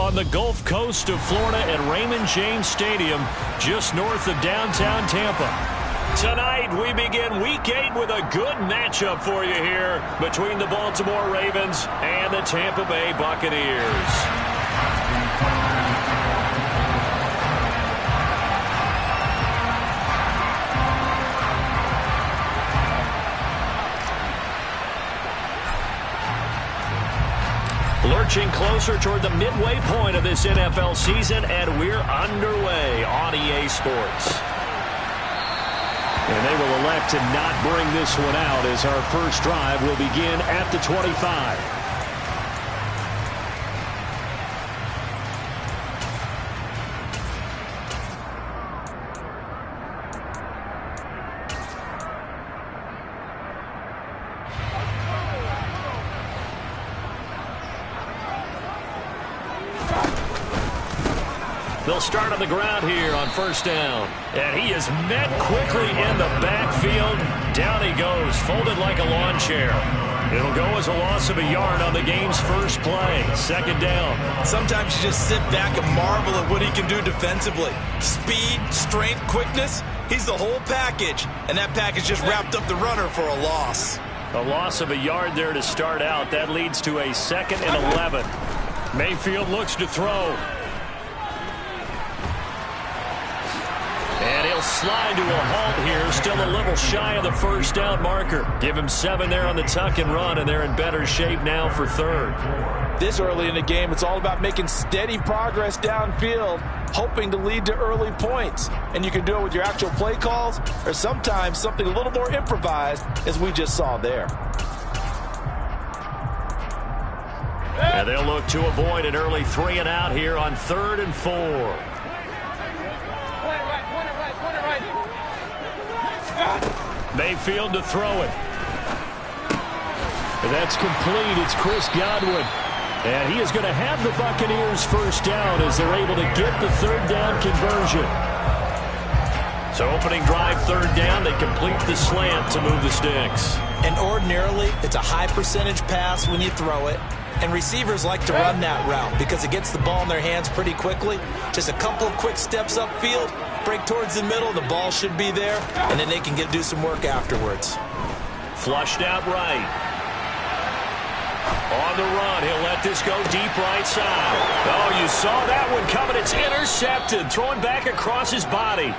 on the Gulf Coast of Florida at Raymond James Stadium, just north of downtown Tampa. Tonight, we begin Week 8 with a good matchup for you here between the Baltimore Ravens and the Tampa Bay Buccaneers. Lurching closer toward the midway point of this NFL season, and we're underway on EA Sports. And they will elect to not bring this one out as our first drive will begin at the 25. They'll start on the ground here on first down. And he is met quickly in the backfield. Down he goes, folded like a lawn chair. It'll go as a loss of a yard on the game's first play. Second down. Sometimes you just sit back and marvel at what he can do defensively. Speed, strength, quickness. He's the whole package. And that package just wrapped up the runner for a loss. A loss of a yard there to start out. That leads to a 2nd and 11. Mayfield looks to throw. And he'll slide to a halt here, still a little shy of the first down marker. Give him 7 there on the tuck and run, and they're in better shape now for third. This early in the game, it's all about making steady progress downfield, hoping to lead to early points. And you can do it with your actual play calls, or sometimes something a little more improvised, as we just saw there. And they'll look to avoid an early 3 and out here on 3rd and 4. Mayfield to throw it. And that's complete. It's Chris Godwin. And he is going to have the Buccaneers first down as they're able to get the 3rd down conversion. So opening drive 3rd down, they complete the slant to move the sticks. And ordinarily, it's a high percentage pass when you throw it. And receivers like to run that route because it gets the ball in their hands pretty quickly. Just a couple of quick steps upfield, break towards the middle, the ball should be there, and then they can do some work afterwards. Flushed out right. On the run, he'll let this go deep right side. Oh, you saw that one coming. It's intercepted, throwing back across his body.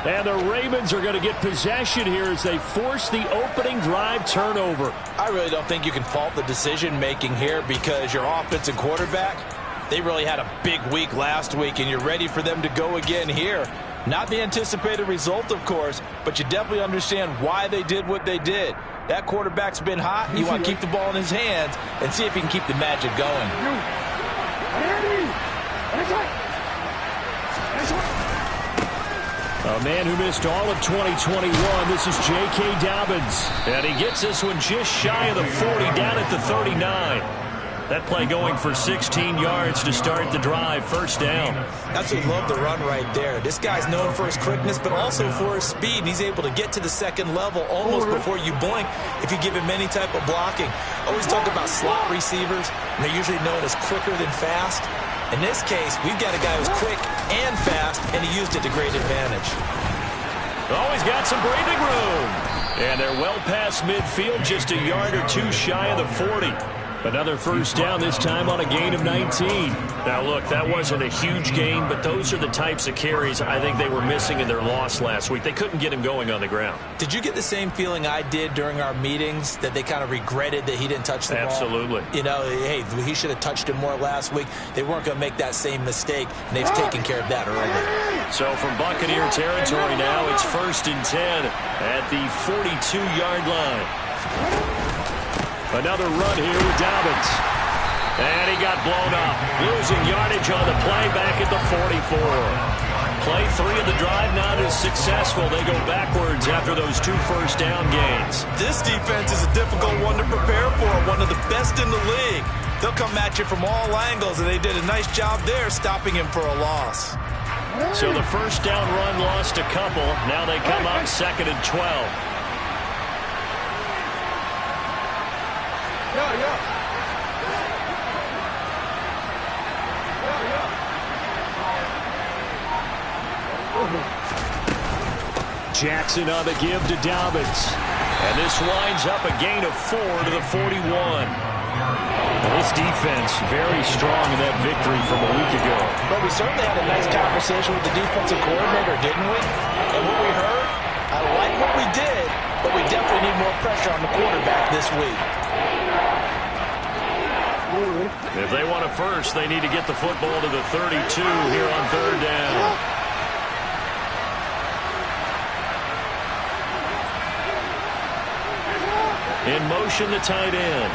And the Ravens are going to get possession here as they force the opening drive turnover. I really don't think you can fault the decision-making here because your offensive quarterback, they really had a big week last week, and you're ready for them to go again here. Not the anticipated result, of course, but you definitely understand why they did what they did. That quarterback's been hot. You want to keep the ball in his hands and see if he can keep the magic going. A man who missed all of 2021, this is J.K. Dobbins. And he gets this one just shy of the 40, down at the 39. That play going for 16 yards to start the drive, first down. Absolutely love the run right there. This guy's known for his quickness, but also for his speed. He's able to get to the second level almost before you blink if you give him any type of blocking. Always talk about slot receivers, and they're usually known as quicker than fast. In this case, we've got a guy who's quick and fast, and he used it to great advantage. Oh, he's got some breathing room. And they're well past midfield, just a yard or two shy of the 40. Another first down, this time on a gain of 19. Now, look, that wasn't a huge gain, but those are the types of carries I think they were missing in their loss last week. They couldn't get him going on the ground. Did you get the same feeling I did during our meetings, that they kind of regretted that he didn't touch the ball? Absolutely. You know, hey, he should have touched him more last week. They weren't going to make that same mistake, and they've taken care of that early. So from Buccaneer territory now, it's 1st and 10 at the 42-yard line. Another run here with Dobbins. And he got blown up. Losing yardage on the play back at the 44. Play 3 of the drive not as successful. They go backwards after those 2 first down gains. This defense is a difficult one to prepare for, one of the best in the league. They'll come at you from all angles, and they did a nice job there stopping him for a loss. So the first down run lost a couple. Now they come up 2nd and 12. Jackson on the give to Dobbins. And this winds up a gain of 4 to the 41. This defense very strong in that victory from a week ago. But we certainly had a nice conversation with the defensive coordinator, didn't we? And what we heard, I like what we did, but we definitely need more pressure on the quarterback this week. If they want a first, they need to get the football to the 32 here on third down. In motion, the tight end.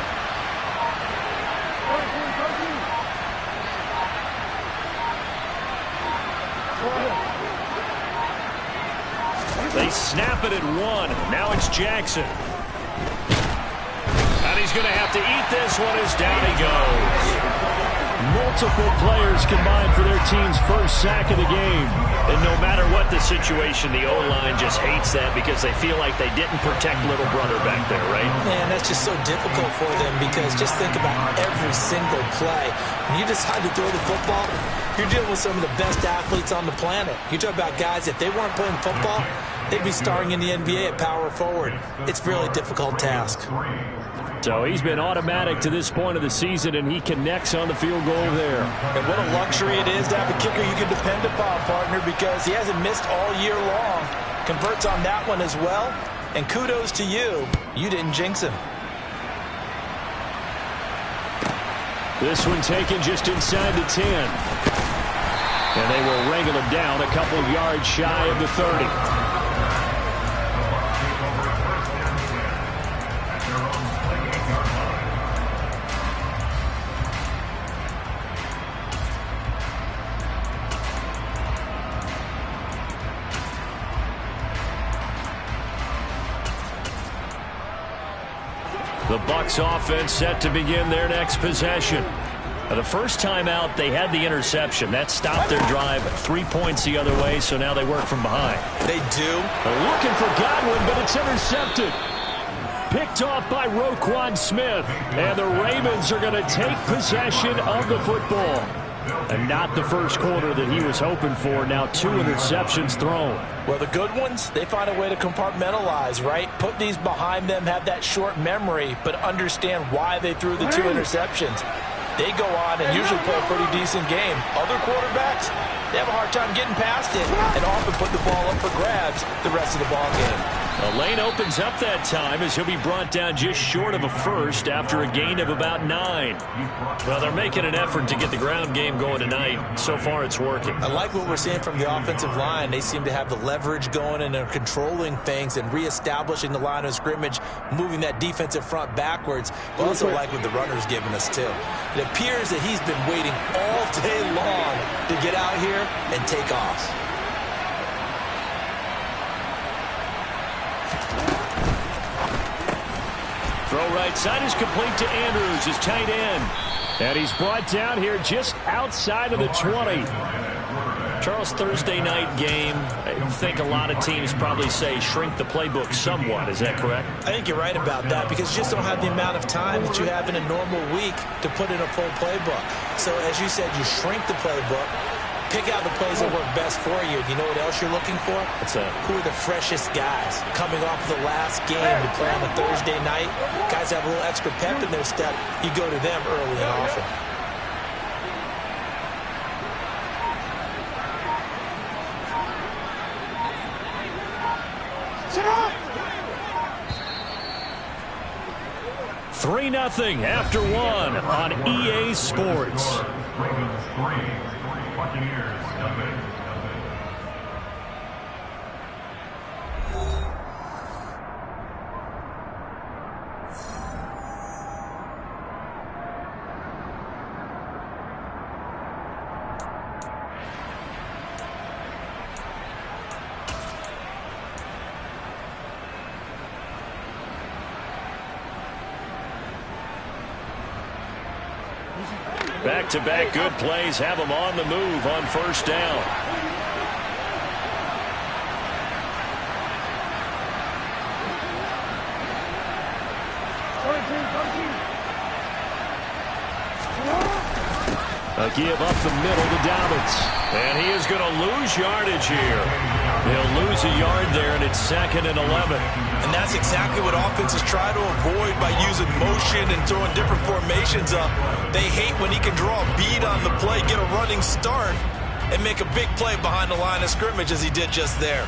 They snap it at 1. Now it's Jackson. And he's going to have to eat this one as down he goes. Multiple players combined for their team's first sack of the game. And no matter what the situation, the O-line just hates that because they feel like they didn't protect little brother back there, right? Man, that's just so difficult for them because just think about every single play. When you decide to throw the football, you're dealing with some of the best athletes on the planet. You talk about guys, if they weren't playing football, they'd be starring in the NBA at power forward. It's a really difficult task. So he's been automatic to this point of the season, and he connects on the field goal there. And what a luxury it is to have a kicker you can depend upon, partner, because he hasn't missed all year long. Converts on that one as well. And kudos to you. You didn't jinx him. This one taken just inside the 10. And they will wrangle him down a couple yards shy of the 30. The Bucs offense set to begin their next possession. The first time out, they had the interception. That stopped their drive 3 points the other way, so now they work from behind. They do. They're looking for Godwin, but it's intercepted. Picked off by Roquan Smith. And the Ravens are going to take possession of the football. And not the first quarter that he was hoping for. Now 2 interceptions thrown. Well, the good ones, they find a way to compartmentalize, right? Put these behind them, have that short memory, but understand why they threw the 2 interceptions. They go on and usually play a pretty decent game. Other quarterbacks, they have a hard time getting past it and often put the ball up for grabs the rest of the ball game. The lane opens up that time as he'll be brought down just short of a first after a gain of about 9. Well, they're making an effort to get the ground game going tonight. So far, it's working. I like what we're seeing from the offensive line. They seem to have the leverage going, and they're controlling things and reestablishing the line of scrimmage, moving that defensive front backwards. But also like what the runner's giving us, too. It appears that he's been waiting all day long to get out here and take off. Throw right side is complete to Andrews, his tight end. And he's brought down here just outside of the 20. Charles, Thursday night game, I think a lot of teams probably say shrink the playbook somewhat. Is that correct? I think you're right about that because you just don't have the amount of time that you have in a normal week to put in a full playbook. So, as you said, you shrink the playbook. Pick out the plays that work best for you. You know what else you're looking for? What's that? Who are the freshest guys coming off the last game to play on a Thursday night? Guys have a little extra pep in their step. You go to them early and often. Sit up! 3-0 after 1 on EA Sports. Back-to-back good plays have them on the move on first down. A give up the middle to Dobbins. And he is going to lose yardage here. He'll lose a yard there, and it's 2nd and 11. And that's exactly what offenses try to avoid by using motion and throwing different formations up. They hate when he can draw a bead on the play, get a running start, and make a big play behind the line of scrimmage as he did just there.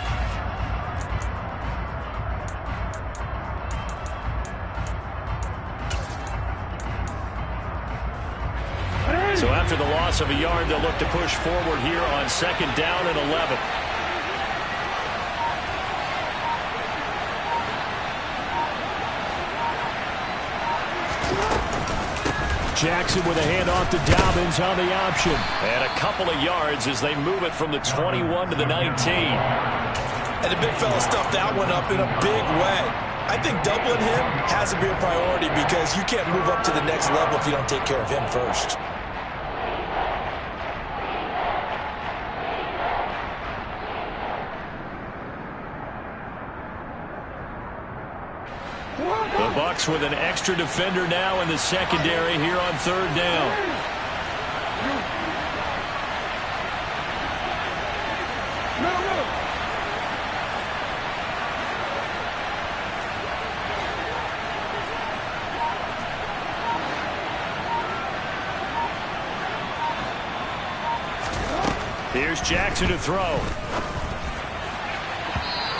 So after the loss of a yard, they'll look to push forward here on 2nd down and 11. Jackson with a handoff to Dobbins on the option. And a couple of yards as they move it from the 21 to the 19. And the big fella stuffed that one up in a big way. I think doubling him has to be a priority because you can't move up to the next level if you don't take care of him first. The Bucs with an extra defender now in the secondary here on 3rd down. Here's Jackson to throw.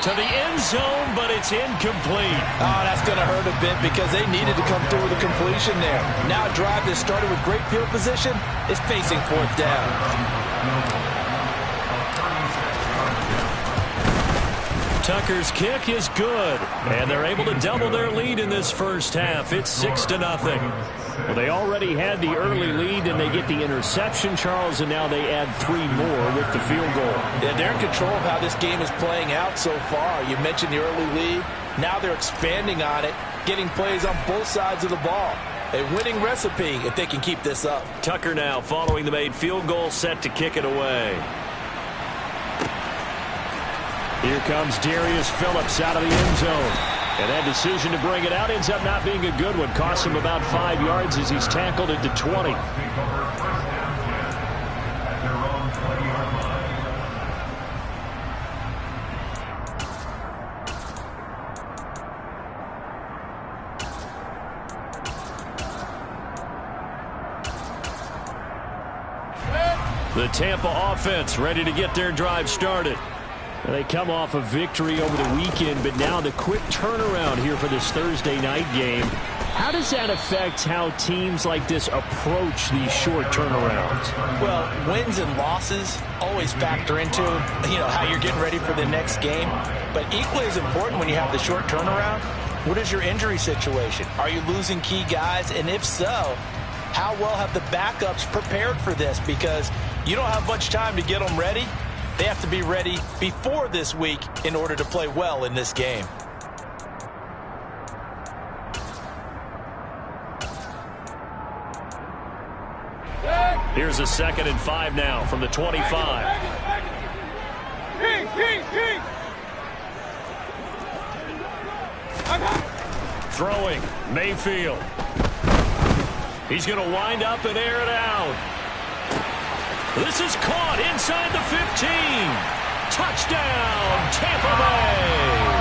To the end zone, but it's incomplete. Oh, that's going to hurt a bit because they needed to come through with a completion there. Now a drive that started with great field position is facing 4th down. Tucker's kick is good, and they're able to double their lead in this first half. It's 6-0. Well, they already had the early lead, and they get the interception, Charles, and now they add 3 more with the field goal. Yeah, they're in control of how this game is playing out so far. You mentioned the early lead. Now they're expanding on it, getting plays on both sides of the ball. A winning recipe if they can keep this up. Tucker now following the made field goal, set to kick it away. Here comes Darius Phillips out of the end zone. And that decision to bring it out ends up not being a good one. Costs him about 5 yards as he's tackled it to 20. The Tampa offense ready to get their drive started. They come off a victory over the weekend, but now the quick turnaround here for this Thursday night game. How does that affect how teams like this approach these short turnarounds? Well, wins and losses always factor into, how you're getting ready for the next game. But equally as important when you have the short turnaround, what is your injury situation? Are you losing key guys? And if so, how well have the backups prepared for this? Because you don't have much time to get them ready. They have to be ready before this week in order to play well in this game. Here's a 2nd and 5 now from the 25. Throwing, Mayfield. He's going to wind up and air it out. This is caught inside the 15. Touchdown, Tampa Bay.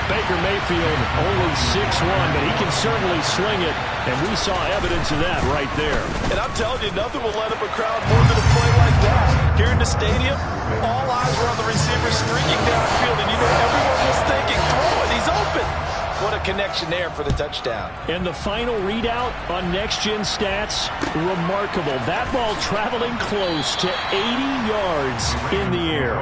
Baker Mayfield only 6'1", but he can certainly sling it, and we saw evidence of that right there. And I'm telling you, nothing will let up a crowd more than a play like that. Here in the stadium, all eyes were on the receiver streaking downfield, and everyone was thinking, throw it, he's open. What a connection there for the touchdown. And the final readout on next-gen stats, remarkable. That ball traveling close to 80 yards in the air.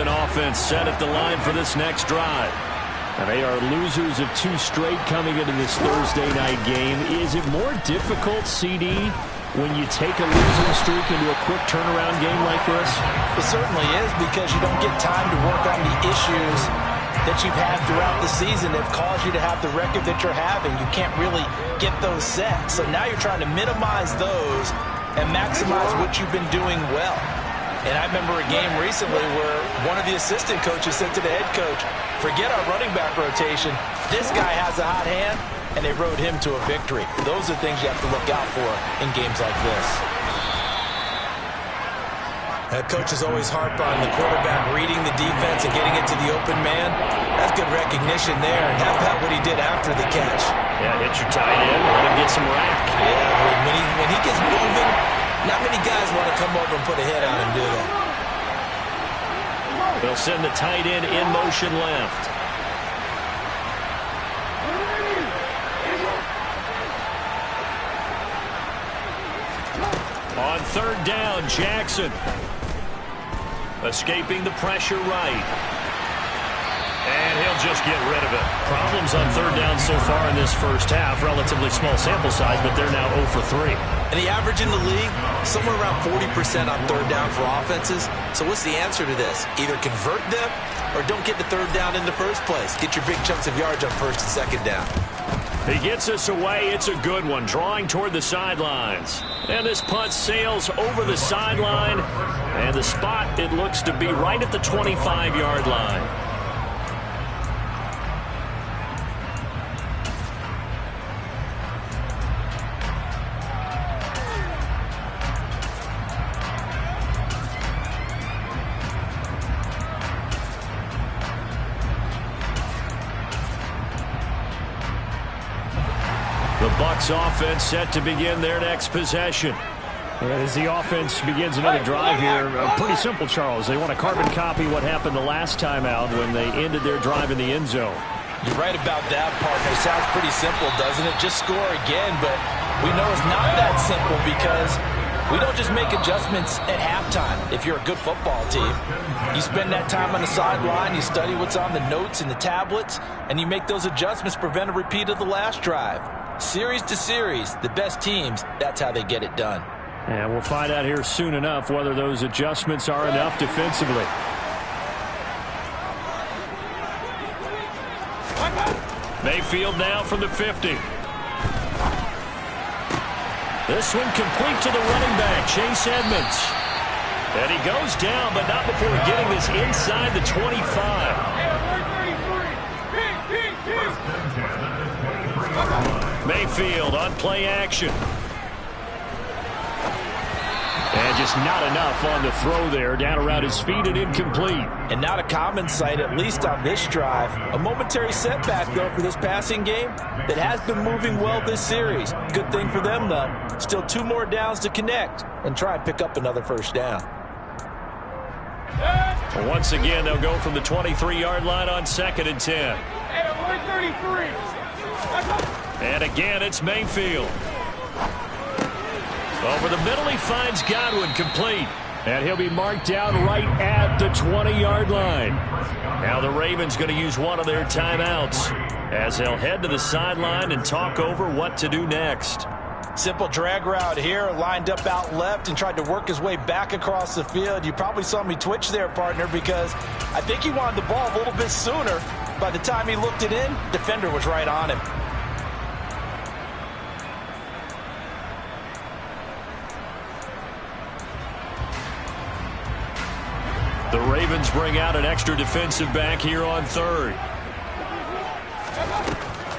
Offense set at the line for this next drive. And they are losers of 2 straight coming into this Thursday night game. Is it more difficult, CD, when you take a losing streak into a quick turnaround game like this? It certainly is, because you don't get time to work on the issues that you've had throughout the season that have caused you to have the record that you're having. You can't really get those set. So now you're trying to minimize those and maximize what you've been doing well. And I remember a game recently where one of the assistant coaches said to the head coach, forget our running back rotation. This guy has a hot hand, and they rode him to a victory. Those are things you have to look out for in games like this. Coaches always harp on the quarterback reading the defense and getting it to the open man. That's good recognition there, and how about what he did after the catch? Yeah, hit your tight end, let him get some rack. Yeah, when he gets moving, not many guys want to come over and put a hit on him, do they? They'll send the tight end in motion left. On third down, Jackson. Escaping the pressure right. And he'll just get rid of it. Problems on third down so far in this first half. Relatively small sample size, but they're now 0 for 3. And the average in the league, somewhere around 40% on third down for offenses. So what's the answer to this? Either convert them or don't get the third down in the first place. Get your big chunks of yards on first and second down. He gets us away. It's a good one. Drawing toward the sidelines. And this punt sails over the sideline. And the spot, it looks to be right at the 25-yard line. The Bucs offense set to begin their next possession. And as the offense begins another drive here, pretty simple, Charles. They want to carbon copy what happened the last time out when they ended their drive in the end zone. You're right about that, partner. Sounds pretty simple, doesn't it? Just score again, but we know it's not that simple because we don't just make adjustments at halftime. If you're a good football team, you spend that time on the sideline, you study what's on the notes and the tablets, and you make those adjustments, prevent a repeat of the last drive. Series to series, the best teams, that's how they get it done. And we'll find out here soon enough whether those adjustments are enough defensively. Mayfield now from the 50. This one complete to the running back, Chase Edmonds. And he goes down, but not before getting this inside the 25. Mayfield on play action. And just not enough on the throw there. Down around his feet and incomplete. And not a common sight, at least on this drive. A momentary setback, though, for this passing game that has been moving well this series. Good thing for them, though. Still 2 more downs to connect and try and pick up another first down. Once again, they'll go from the 23-yard line on 2nd and 10. And again, it's Mayfield. Over the middle, he finds Godwin, complete. And he'll be marked down right at the 20-yard line. Now the Ravens going to use one of their timeouts as they'll head to the sideline and talk over what to do next. Simple drag route here, lined up out left and tried to work his way back across the field. You probably saw me twitch there, partner, because I think he wanted the ball a little bit sooner. By the time he looked it in, defender was right on him. The Ravens bring out an extra defensive back here on 3rd.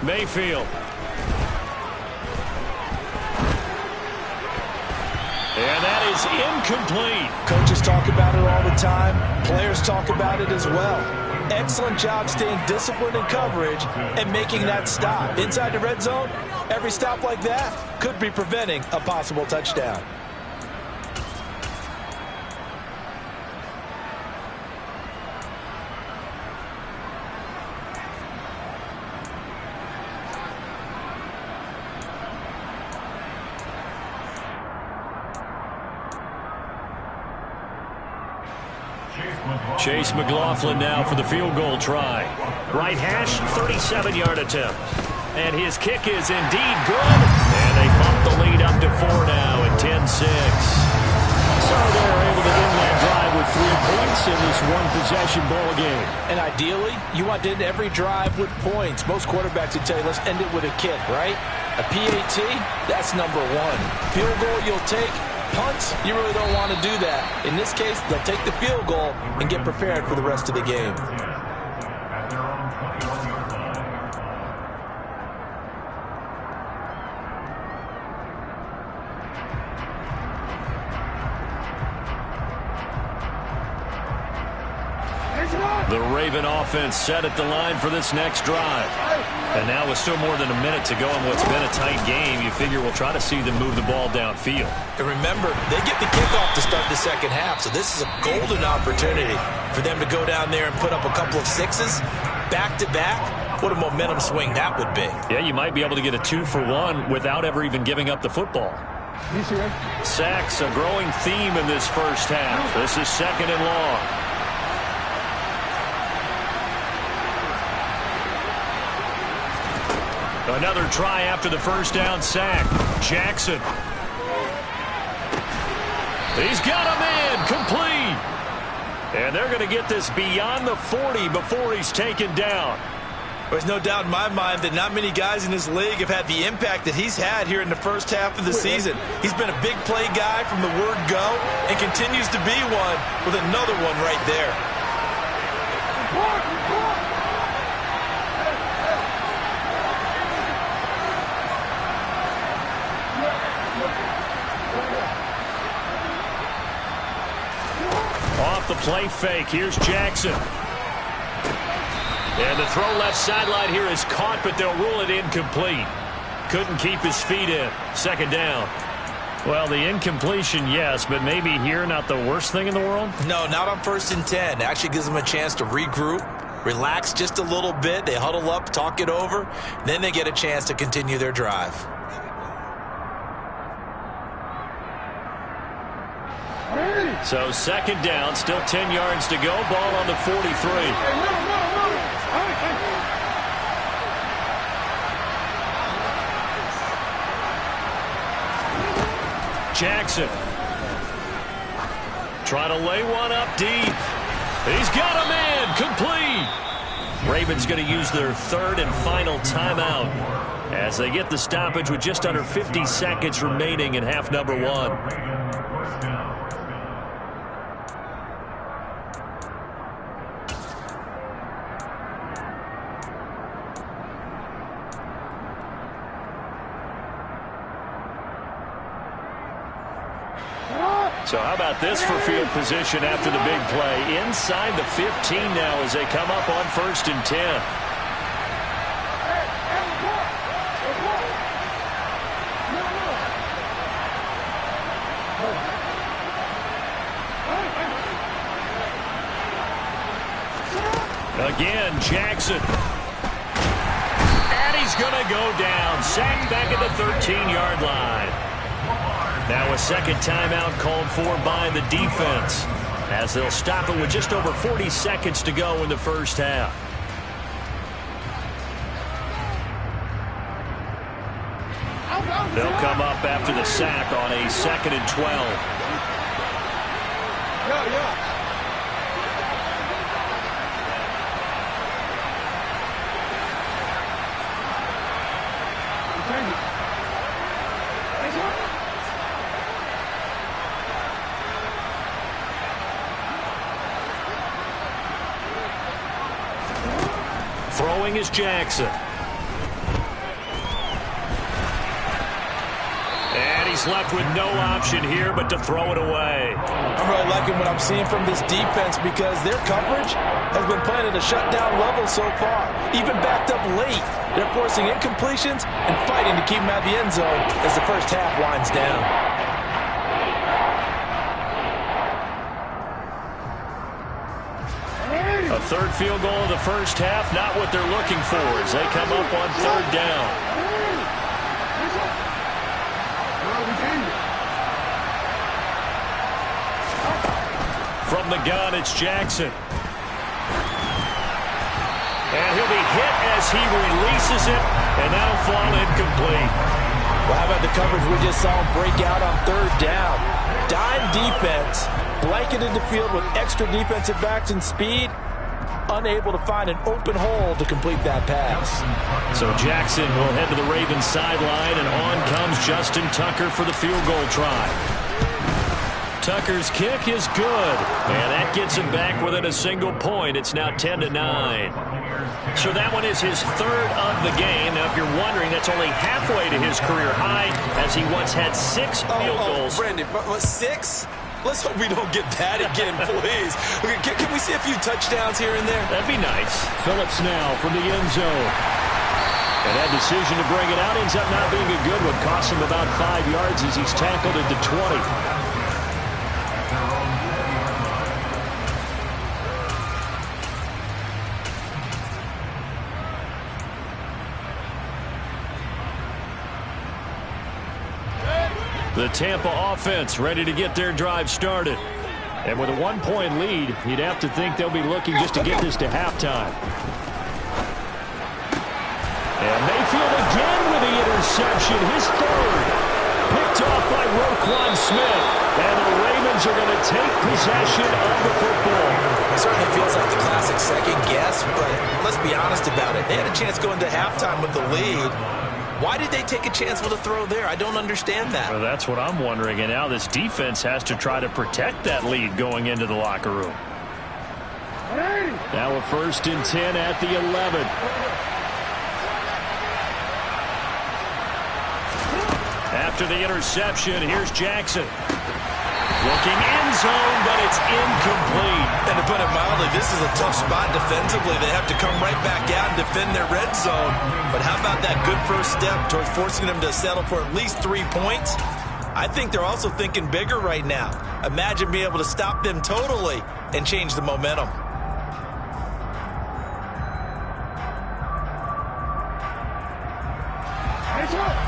Mayfield. And that is incomplete. Coaches talk about it all the time. Players talk about it as well. Excellent job staying disciplined in coverage and making that stop. Inside the red zone, every stop like that could be preventing a possible touchdown. Chase McLaughlin now for the field goal try. Right hash, 37-yard attempt. And his kick is indeed good. And they bump the lead up to 4 now at 10-6. So they're able to end that drive with 3 points in this one possession possession ball game. And ideally, you want to end every drive with points. Most quarterbacks would tell you, let's end it with a kick, right? A PAT, that's number one. Field goal you'll take. Punts, you really don't want to do that. In this case, they'll take the field goal and get prepared for the rest of the game. The Raven offense set at the line for this next drive. And now with still more than a minute to go in what's been a tight game, you figure we'll try to see them move the ball downfield. And remember, they get the kickoff to start the second half, so this is a golden opportunity for them to go down there and put up a couple of sixes back-to-back. What a momentum swing that would be. Yeah, you might be able to get a 2-for-1 without ever even giving up the football. Sacks, a growing theme in this first half. This is 2nd and long. Another try after the first down sack. Jackson. He's got a man complete. And they're going to get this beyond the 40 before he's taken down. There's no doubt in my mind that not many guys in this league have had the impact that he's had here in the first half of the season. He's been a big play guy from the word go and continues to be one with another one right there. Off the play fake, here's Jackson. And the throw left sideline here is caught, but they'll rule it incomplete. Couldn't keep his feet in. 2nd down. Well, the incompletion, yes, but maybe here not the worst thing in the world? No, not on 1st and 10. It actually gives them a chance to regroup, relax just a little bit. They huddle up, talk it over. Then they get a chance to continue their drive. So 2nd down, still 10 yards to go. Ball on the 43. Jackson. Trying to lay one up deep. He's got a man complete. Ravens going to use their 3rd and final timeout as they get the stoppage with just under 50 seconds remaining in half number 1. So how about this for field position after the big play? Inside the 15 now as they come up on 1st and 10. Again, Jackson. And he's going to go down. Sacked back at the 13-yard line. Now a 2nd timeout called for by the defense as they'll stop it with just over 40 seconds to go in the first half. They'll come up after the sack on a 2nd and 12. Throwing is Jackson. And he's left with no option here but to throw it away. I'm really liking what I'm seeing from this defense because their coverage has been playing at a shutdown level so far. Even backed up late, they're forcing incompletions and fighting to keep them out of the end zone as the first half winds down. A 3rd field goal of the first half, not what they're looking for as they come up on 3rd down. From the gun, it's Jackson. And he'll be hit as he releases it, and that'll fall incomplete. Well, how about the coverage we just saw him break out on third down? Dime defense, blanketed the field with extra defensive backs and speed, unable to find an open hole to complete that pass. So Jackson will head to the Ravens sideline, and on comes Justin Tucker for the field goal try. Tucker's kick is good, and that gets him back within a single point. It's now 10-9. So that one is his third of the game. Now, if you're wondering, that's only halfway to his career high, as he once had 6 field goals. Brandon, what, 6? Let's hope we don't get that again, please. Okay, can we see a few touchdowns here and there? That'd be nice. Phillips now from the end zone. And that decision to bring it out ends up not being a good one. Costs him about 5 yards as he's tackled at the 20. The Tampa offense ready to get their drive started. And with a 1-point lead, you'd have to think they'll be looking just to get this to halftime. And Mayfield again with the interception, his third. Picked off by Roquan Smith. And the Ravens are going to take possession of the football. It certainly feels like the classic second guess, but let's be honest about it. They had a chance going to halftime with the lead. Why did they take a chance with a throw there? I don't understand that. Well, that's what I'm wondering. And now this defense has to try to protect that lead going into the locker room. Now a 1st and 10 at the 11. After the interception, here's Jackson. Looking end zone, but it's incomplete. And to put it mildly, this is a tough spot defensively. They have to come right back out and defend their red zone. But how about that good first step towards forcing them to settle for at least 3 points? I think they're also thinking bigger right now. Imagine being able to stop them totally and change the momentum.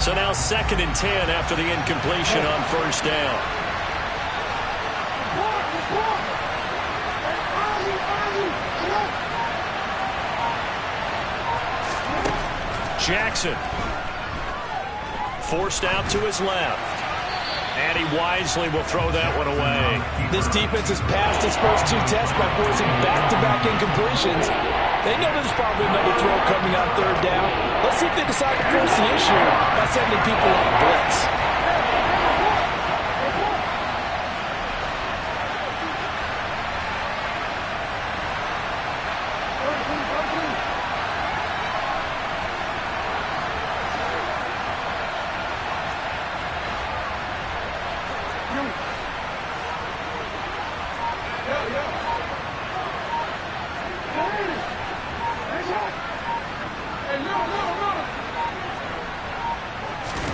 So now 2nd and 10 after the incompletion on 1st down. Jackson forced out to his left. And he wisely will throw that one away. This defense has passed its first 2 tests by forcing back-to-back incompletions. They know there's probably another throw coming on 3rd down. Let's see if they decide to force the issue by sending people on blitz.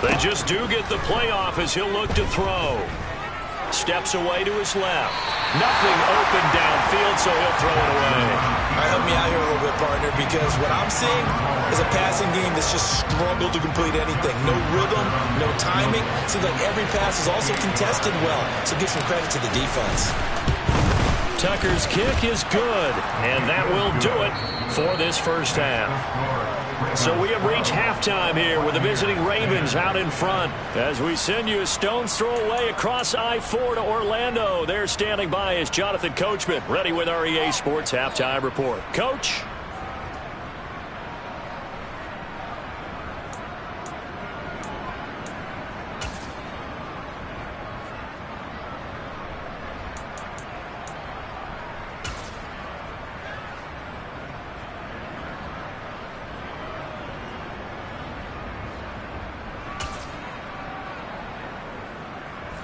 They just do get the playoff as he'll look to throw. Steps away to his left. Nothing open downfield, so he'll throw it away. All right, help me out here a little bit, partner, because what I'm seeing is a passing game that's just struggled to complete anything. No rhythm, no timing. Seems like every pass is also contested well, so give some credit to the defense. Tucker's kick is good, and that will do it for this first half. So we have reached halftime here with the visiting Ravens out in front as we send you a stone's throw away across I-4 to Orlando. There standing by is Jonathan Coachman, ready with our EA Sports Halftime Report. Coach?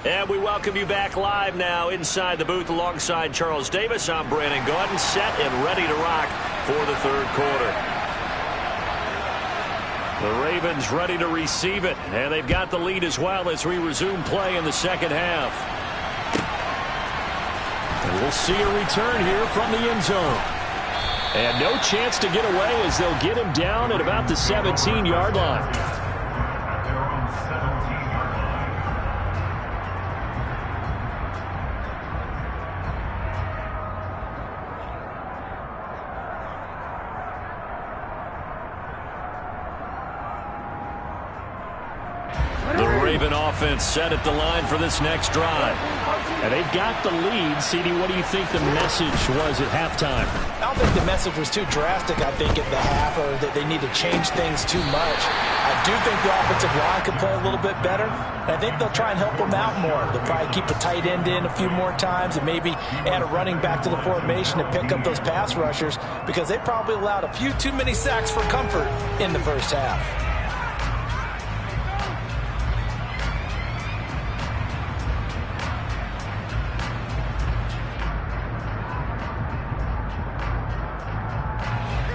And we welcome you back live now inside the booth alongside Charles Davis. I'm Brandon Gordon, set and ready to rock for the 3rd quarter. The Ravens ready to receive it, and they've got the lead as well as we resume play in the 2nd half. And we'll see a return here from the end zone. And no chance to get away as they'll get him down at about the 17-yard line. driven offense set at the line for this next drive. And they've got the lead. CD, what do you think the message was at halftime? I don't think the message was too drastic, I think, at the half, or that they need to change things too much. I do think the offensive line could play a little bit better. And I think they'll try and help them out more. They'll probably keep a tight end in a few more times and maybe add a running back to the formation to pick up those pass rushers, because they probably allowed a few too many sacks for comfort in the first half.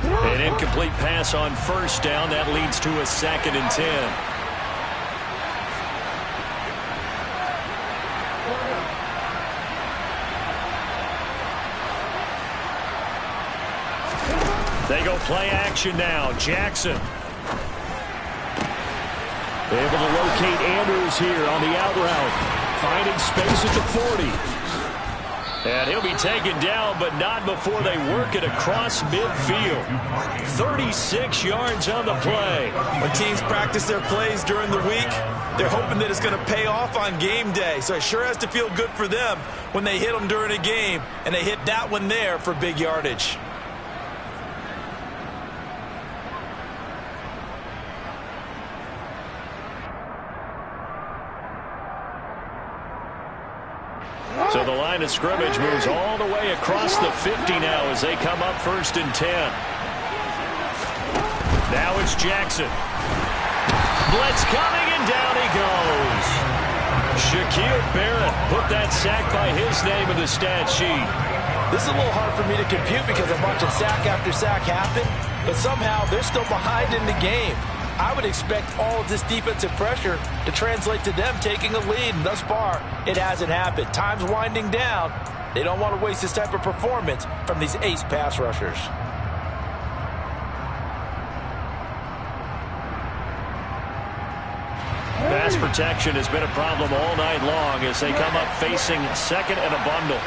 An incomplete pass on first down. That leads to a 2nd and 10. They go play action now. Jackson. Able to locate Andrews here on the out route. Finding space at the 40. And he'll be taken down, but not before they work it across midfield. 36 yards on the play. When teams practice their plays during the week, they're hoping that it's going to pay off on game day. So it sure has to feel good for them when they hit them during a game, and they hit that one there for big yardage. So the line of scrimmage moves all the way across the 50 now as they come up 1st and 10. Now it's Jackson. Blitz coming, and down he goes. Shaquille Barrett put that sack by his name in the stat sheet. This is a little hard for me to compute because I'm watching sack after sack happen, but somehow they're still behind in the game. I would expect all of this defensive pressure to translate to them taking a lead, and thus far, it hasn't happened. Time's winding down. They don't want to waste this type of performance from these ace pass rushers. Pass protection has been a problem all night long as they come up facing 2nd and a bundle.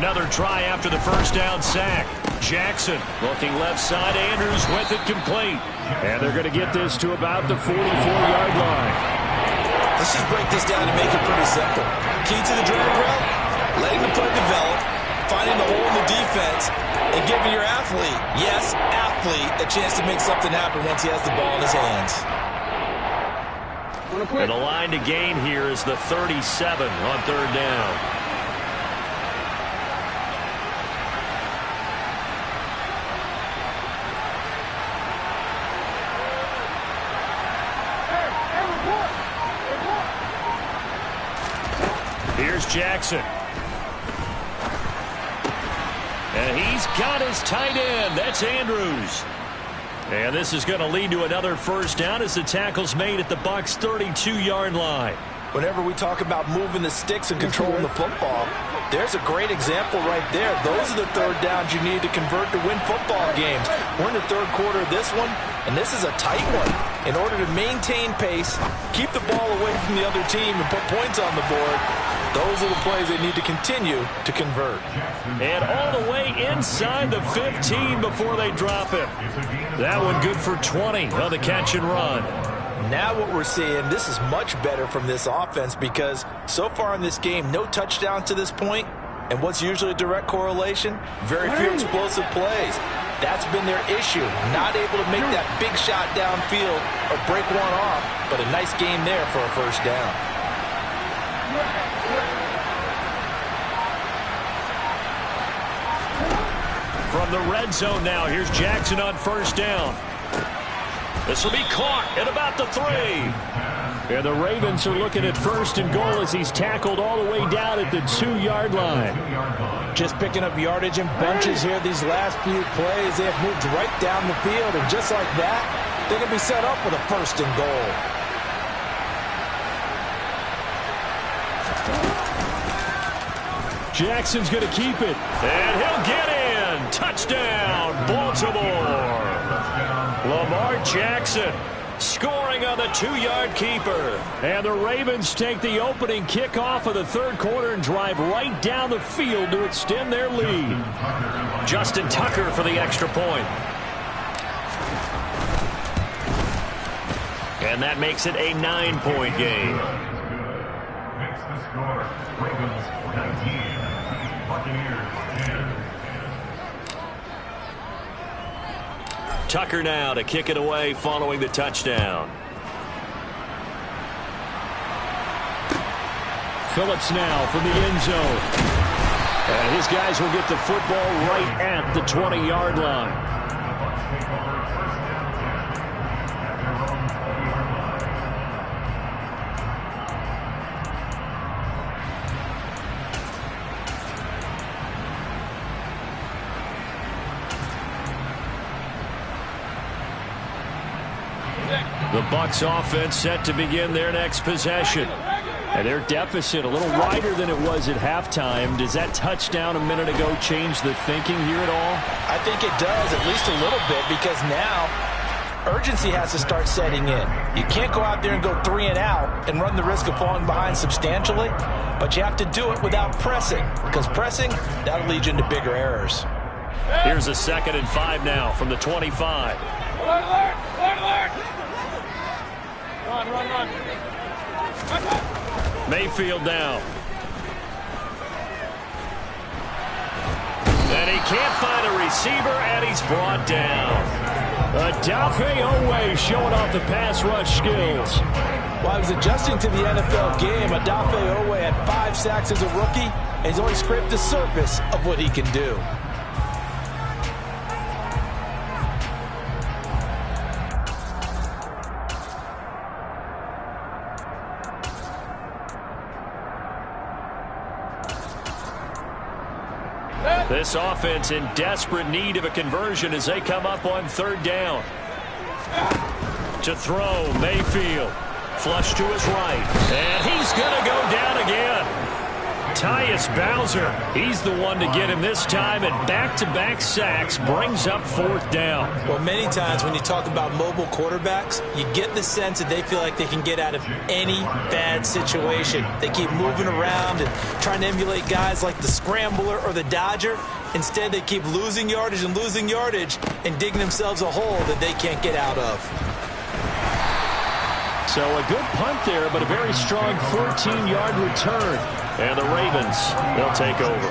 Another try after the first down sack. Jackson looking left side. Andrews with it complete. And they're going to get this to about the 44-yard line. Let's just break this down and make it pretty simple. Key to the drag route, letting the play develop, finding the hole in the defense, and giving your athlete, yes, athlete, a chance to make something happen once he has the ball in his hands. And the line to gain here is the 37 on 3rd down. Here's Jackson. And he's got his tight end. That's Andrews. And this is going to lead to another first down as the tackle's made at the Bucs' 32-yard line. Whenever we talk about moving the sticks and controlling the football, there's a great example right there. Those are the 3rd downs you need to convert to win football games. We're in the 3rd quarter of this one, and this is a tight one. In order to maintain pace, keep the ball away from the other team, and put points on the board, those are the plays they need to continue to convert. And all the way inside the 15 before they drop it. That one good for 20 on the catch and run. Now what we're seeing, this is much better from this offense because so far in this game, no touchdowns to this point. And what's usually a direct correlation? Very few explosive plays. That's been their issue. Not able to make that big shot downfield or break one off, but a nice game there for a first down. From the red zone now, here's Jackson on first down. This will be caught at about the 3. And the Ravens are looking at 1st and goal as he's tackled all the way down at the 2-yard line. Just picking up yardage in bunches here these last few plays. They have moved right down the field, and just like that, they can be set up with a 1st and goal. Jackson's going to keep it. And he'll get in. Touchdown, Baltimore. Lamar Jackson scoring on the 2-yard keeper. And the Ravens take the opening kickoff of the third quarter and drive right down the field to extend their lead. Justin Tucker for the extra point. And that makes it a 9-point game. Makes the score Ravens 19, Buccaneers 10. Tucker now to kick it away following the touchdown. Phillips now from the end zone. And his guys will get the football right at the 20-yard line. The Bucs offense set to begin their next possession. And their deficit a little wider than it was at halftime. Does that touchdown a minute ago change the thinking here at all? I think it does, at least a little bit, because now urgency has to start setting in. You can't go out there and go 3 and out and run the risk of falling behind substantially, but you have to do it without pressing, because pressing, that'll lead you into bigger errors. Here's a 2nd and 5 now from the 25. Alert! Run. Mayfield now. And he can't find a receiver, and he's brought down. Deathrow showing off the pass rush skills. While he was adjusting to the NFL game, Deathrow had 5 sacks as a rookie, and he's only scraped the surface of what he can do. This offense in desperate need of a conversion as they come up on 3rd down. To throw, Mayfield. Flush to his right. And he's going to go down again. Tyus Bowser, he's the one to get him this time, and back-to-back sacks brings up 4th down. Well, many times when you talk about mobile quarterbacks, you get the sense that they feel like they can get out of any bad situation. They keep moving around and trying to emulate guys like the Scrambler or the Dodger. Instead, they keep losing yardage and digging themselves a hole that they can't get out of. So a good punt there, but a very strong 14-yard return. And the Ravens, they'll take over.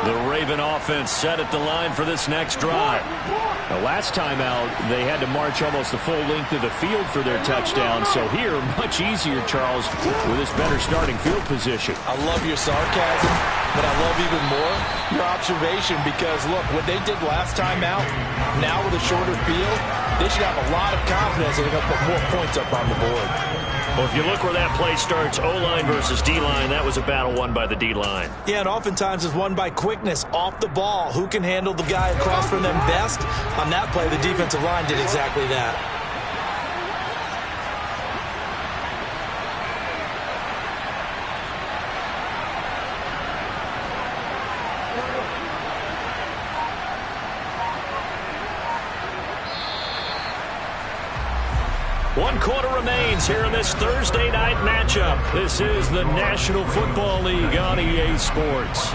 The Raven offense set at the line for this next drive. The last time out, they had to march almost the full length of the field for their touchdown. So here, much easier, Charles, with this better starting field position. I love your sarcasm, but I love even more your observation, because, look, what they did last time out, now with a shorter field, they should have a lot of confidence that they're going to put more points up on the board. Well, if you look where that play starts, O-line versus D-line, that was a battle won by the D-line. Yeah, and oftentimes it's won by quickness off the ball. Who can handle the guy across from them best? On that play, the defensive line did exactly that. One quarter remains here in this Thursday night matchup. This is the National Football League on EA Sports.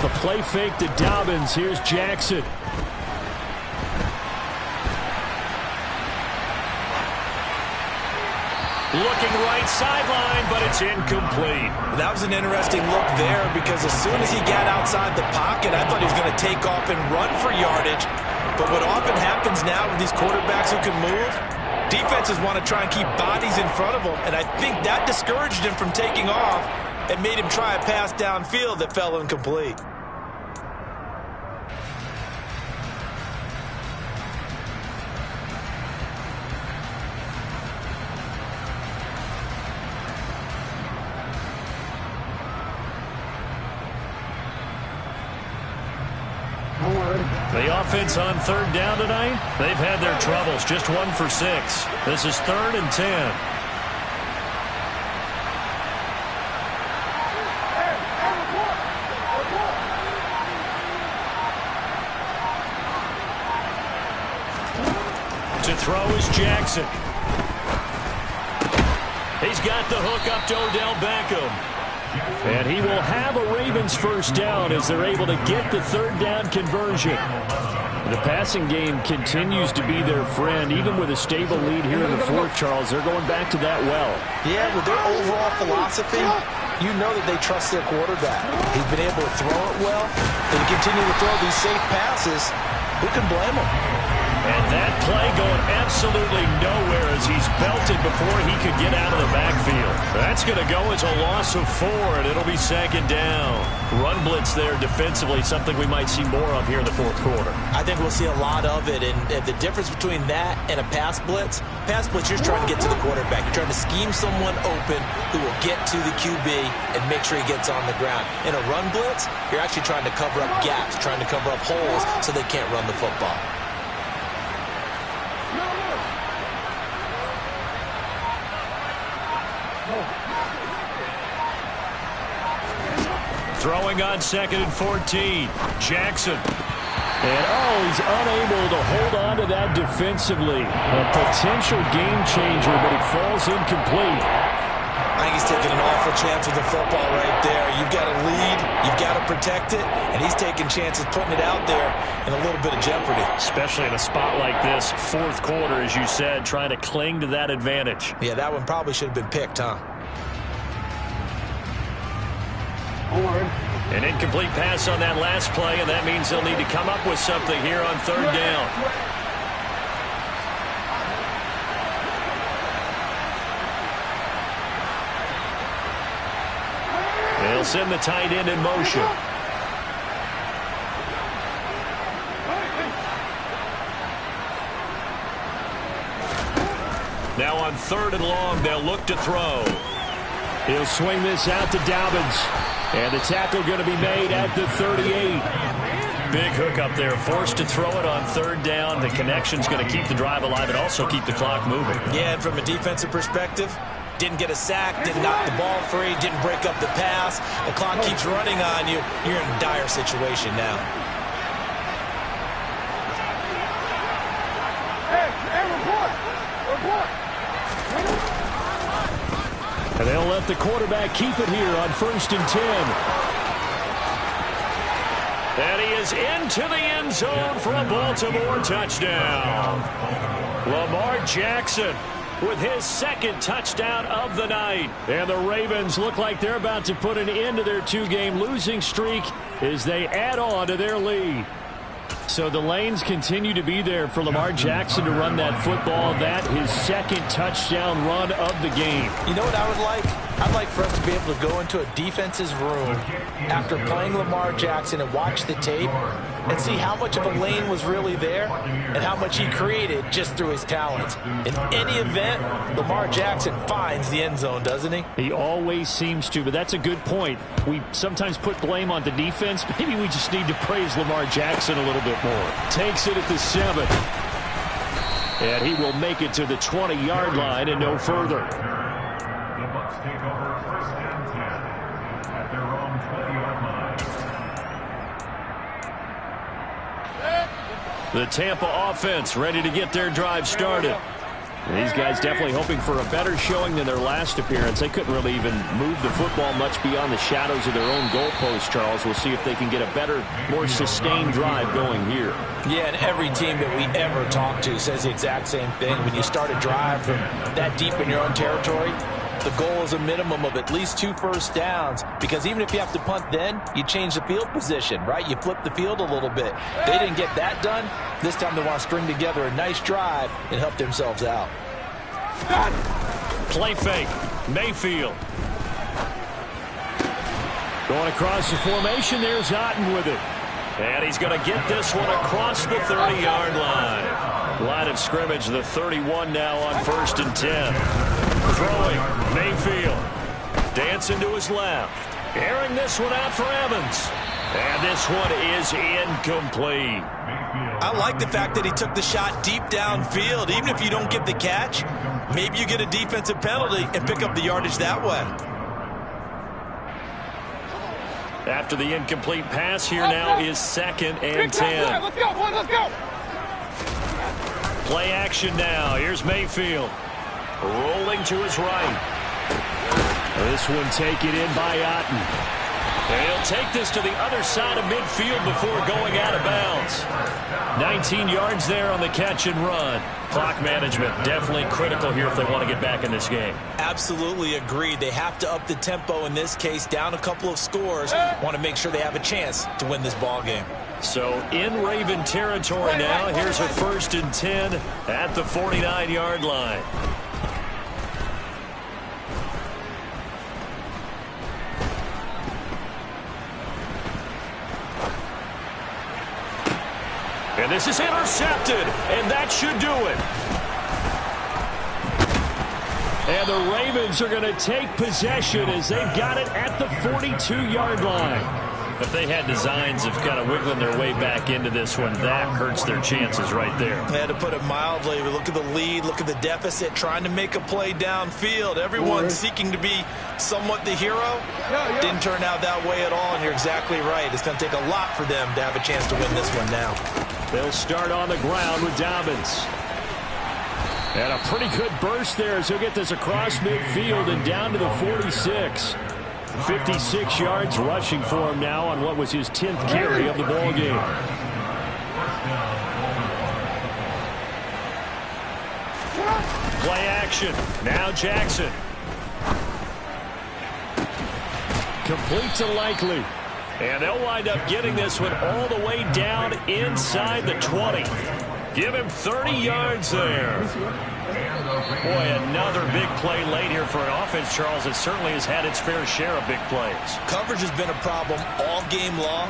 The play fake to Dobbins. Here's Jackson. Looking right sideline, but it's incomplete. That was an interesting look there because as soon as he got outside the pocket, I thought he was going to take off and run for yardage. But what often happens now with these quarterbacks who can move, defenses want to try and keep bodies in front of them, and I think that discouraged him from taking off and made him try a pass downfield that fell incomplete. The offense on third down tonight, they've had their troubles. Just 1 for 6. This is 3rd and 10. To throw is Jackson. He's got the hook up to Odell Beckham. And he will have a Ravens first down as they're able to get the third down conversion. The passing game continues to be their friend. Even with a stable lead here in the fourth, Charles, they're going back to that well. Yeah, with their overall philosophy, you know that they trust their quarterback. He's been able to throw it well. They continue to throw these safe passes. Who can blame them? And that play going absolutely nowhere as he's belted before he could get out of the backfield. That's going to go as a loss of 4, and it'll be 2nd down. Run blitz there defensively, something we might see more of here in the fourth quarter. I think we'll see a lot of it, and the difference between that and a pass blitz, you're trying to get to the quarterback. You're trying to scheme someone open who will get to the QB and make sure he gets on the ground. In a run blitz, you're actually trying to cover up gaps, trying to cover up holes so they can't run the football. Throwing on 2nd and 14. Jackson. And, he's unable to hold on to that defensively. A potential game changer, but it falls incomplete. I think he's taking an awful chance with the football right there. You've got to lead, you've got to protect it, and he's taking chances putting it out there in a little bit of jeopardy. Especially in a spot like this, fourth quarter, as you said, trying to cling to that advantage. Yeah, that one probably should have been picked, huh? An incomplete pass on that last play, and that means they'll need to come up with something here on third down. They'll send the tight end in motion. Now on 3rd and long, they'll look to throw. He'll swing this out to Dobbins. And the tackle going to be made at the 38. Big hook up there, forced to throw it on 3rd down. The connection's going to keep the drive alive and also keep the clock moving. Yeah, and from a defensive perspective, didn't get a sack, didn't knock the ball free, didn't break up the pass. The clock keeps running on you. You're in a dire situation now. And they'll let the quarterback keep it here on 1st and 10. And he is into the end zone for a Baltimore touchdown. Lamar Jackson with his 2nd touchdown of the night. And the Ravens look like they're about to put an end to their 2-game losing streak as they add on to their lead. So the lanes continue to be there for Lamar Jackson to run that football. That his 2nd touchdown run of the game. You know what I would like? I'd like for us to be able to go into a defense's room after playing Lamar Jackson and watch the tape and see how much of a lane was really there and how much he created just through his talents. In any event, Lamar Jackson finds the end zone, doesn't he? He always seems to, but that's a good point. We sometimes put blame on the defense. Maybe we just need to praise Lamar Jackson a little bit more. Takes it at the 7. And he will make it to the 20-yard line and no further. The Bucs take over 1st and 10 at their own 20-yard line. The Tampa offense ready to get their drive started. These guys definitely hoping for a better showing than their last appearance. They couldn't really even move the football much beyond the shadows of their own goalpost, Charles. We'll see if they can get a better, more sustained drive going here. Yeah, and every team that we ever talk to says the exact same thing. When you start a drive from that deep in your own territory, the goal is a minimum of at least 2 first downs, because even if you have to punt then, you change the field position, right? You flip the field a little bit. They didn't get that done. This time they want to string together a nice drive and help themselves out. Play fake. Mayfield. Going across the formation, there's Otten with it. And he's going to get this one across the 30-yard line. Line of scrimmage, the 31 now on 1st and 10. Throwing, Mayfield. Dancing to his left. Airing this one out for Evans. And this one is incomplete. I like the fact that he took the shot deep downfield. Even if you don't get the catch, maybe you get a defensive penalty and pick up the yardage that way. After the incomplete pass, here now is 2nd and 10. Let's go, boys, let's go. Play action now. Here's Mayfield. Rolling to his right. This one taken in by Otten. And he'll take this to the other side of midfield before going out of bounds. 19 yards there on the catch and run. Clock management definitely critical here if they want to get back in this game. Absolutely agreed. They have to up the tempo in this case, down a couple of scores. Want to make sure they have a chance to win this ball game. So in Raven territory now. Here's a 1st and 10 at the 49-yard line. And this is intercepted, and that should do it. And the Ravens are going to take possession as they've got it at the 42-yard line. If they had designs of kind of wiggling their way back into this one, that hurts their chances right there. They had to put it mildly. Look at the lead, look at the deficit, trying to make a play downfield. Everyone seeking to be somewhat the hero. Didn't turn out that way at all, and you're exactly right. It's going to take a lot for them to have a chance to win this one now. They'll start on the ground with Dobbins. And a pretty good burst there as he'll get this across midfield and down to the 46. 56 yards rushing for him now on what was his 10th carry of the ball game. Play action. Now Jackson. Complete to Likely. And they'll wind up getting this one all the way down inside the 20. Give him 30 yards there. Boy, another big play late here for an offense, Charles, that certainly has had its fair share of big plays. Coverage has been a problem all game long,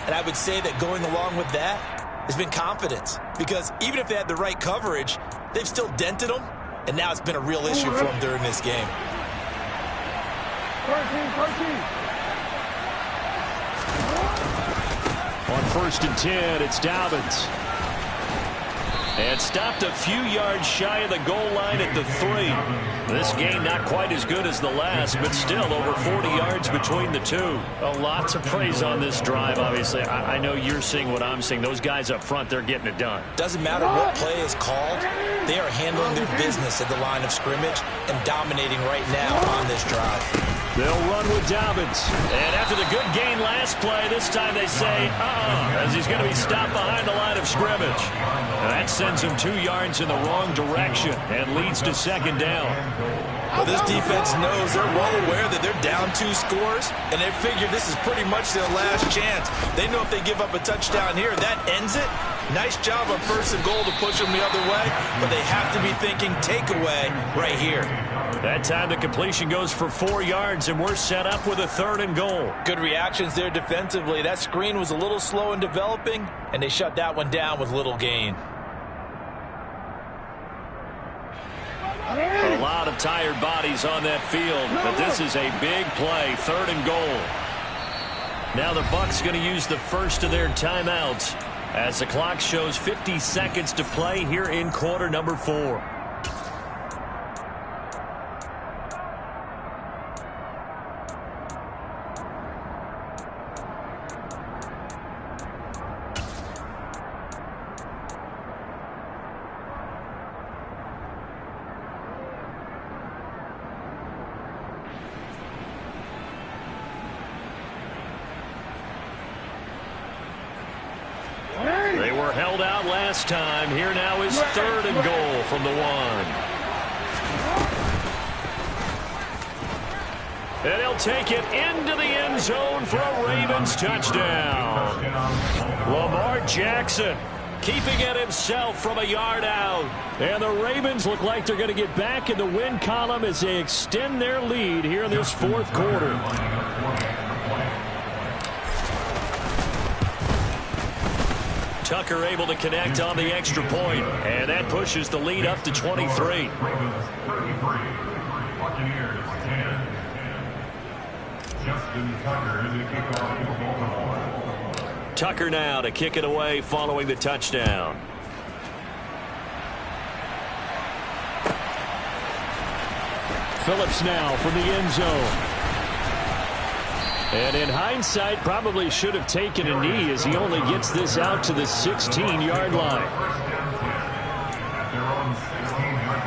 and I would say that going along with that has been confidence. Because even if they had the right coverage, they've still dented them, and now it's been a real issue for them during this game. 13. On 1st and 10, it's Dobbins. And stopped a few yards shy of the goal line at the 3. This game not quite as good as the last, but still over 40 yards between the two. A lot to praise on this drive, obviously. I know you're seeing what I'm seeing. Those guys up front, they're getting it done. Doesn't matter what play is called. They are handling their business at the line of scrimmage and dominating right now on this drive. They'll run with Dobbins. And after the good gain last play, this time they say, as he's going to be stopped behind the line of scrimmage. And that sends him 2 yards in the wrong direction and leads to 2nd down. Well, this defense knows, they're well aware that they're down 2 scores, and they figure this is pretty much their last chance. They know if they give up a touchdown here, that ends it. Nice job on 1st and goal to push them the other way, but they have to be thinking takeaway right here. That time the completion goes for 4 yards, and we're set up with a 3rd and goal. Good reactions there defensively. That screen was a little slow in developing, and they shut that one down with little gain. A lot of tired bodies on that field, but this is a big play, 3rd and goal. Now the Bucs going to use the first of their timeouts as the clock shows 50 seconds to play here in quarter number 4. bailed out last time. Here now is 3rd and goal from the 1. And he'll take it into the end zone for a Ravens touchdown. Lamar Jackson keeping it himself from a yard out. And the Ravens look like they're going to get back in the win column as they extend their lead here in this 4th quarter. Tucker able to connect on the extra point, and that pushes the lead up to 23. Ravens 33, Buccaneers 10. Justin Tucker is a kickoff for Baltimore. Tucker now to kick it away following the touchdown. Phillips now from the end zone. And in hindsight, probably should have taken a knee as he only gets this out to the 16-yard line. First down 10 at their own 16-yard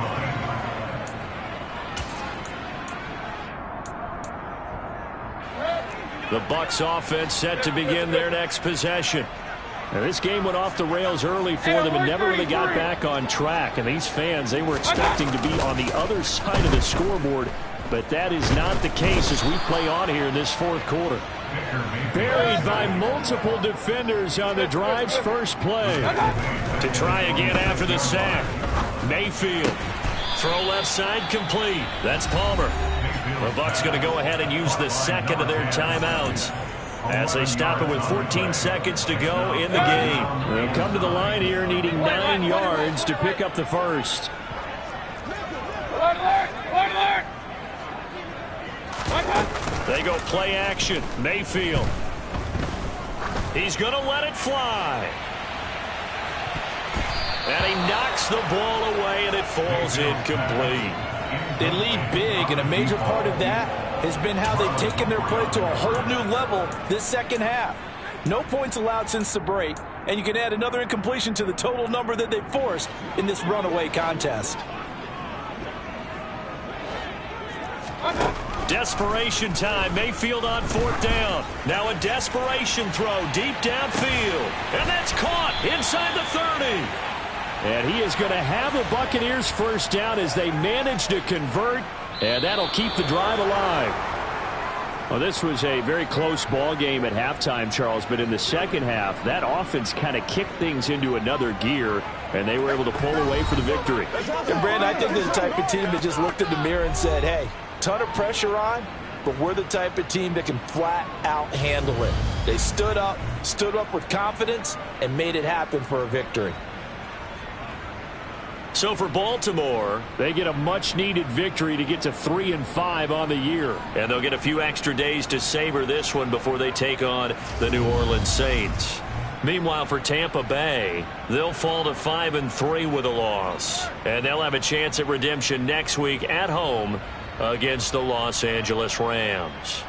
line. The Bucs offense set to begin their next possession. Now, this game went off the rails early for them and never really got back on track. And these fans, they were expecting to be on the other side of the scoreboard. But that is not the case as we play on here in this 4th quarter. Buried by multiple defenders on the drive's first play. To try again after the sack. Mayfield. Throw left side complete. That's Palmer. The Bucs going to go ahead and use the second of their timeouts as they stop it with 14 seconds to go in the game. They'll come to the line here needing 9 yards to pick up the first. They go play action. Mayfield. He's going to let it fly. And he knocks the ball away, and it falls incomplete. They lead big, and a major part of that has been how they've taken their play to a whole new level this second half. No points allowed since the break, and you can add another incompletion to the total number that they forced in this runaway contest. Desperation time. Mayfield on 4th down. Now a desperation throw deep downfield. And that's caught inside the 30. And he is going to have the Buccaneers first down as they manage to convert. And that'll keep the drive alive. Well, this was a very close ball game at halftime, Charles. But in the second half, that offense kind of kicked things into another gear. And they were able to pull away for the victory. And, Brandon, I think they're the type of team that just looked in the mirror and said, hey, ton of pressure on, but we're the type of team that can flat out handle it. They stood up with confidence, and made it happen for a victory. So for Baltimore, they get a much-needed victory to get to 3-5 on the year. And they'll get a few extra days to savor this one before they take on the New Orleans Saints. Meanwhile, for Tampa Bay, they'll fall to 5-3 with a loss. And they'll have a chance at redemption next week at home against the Los Angeles Rams.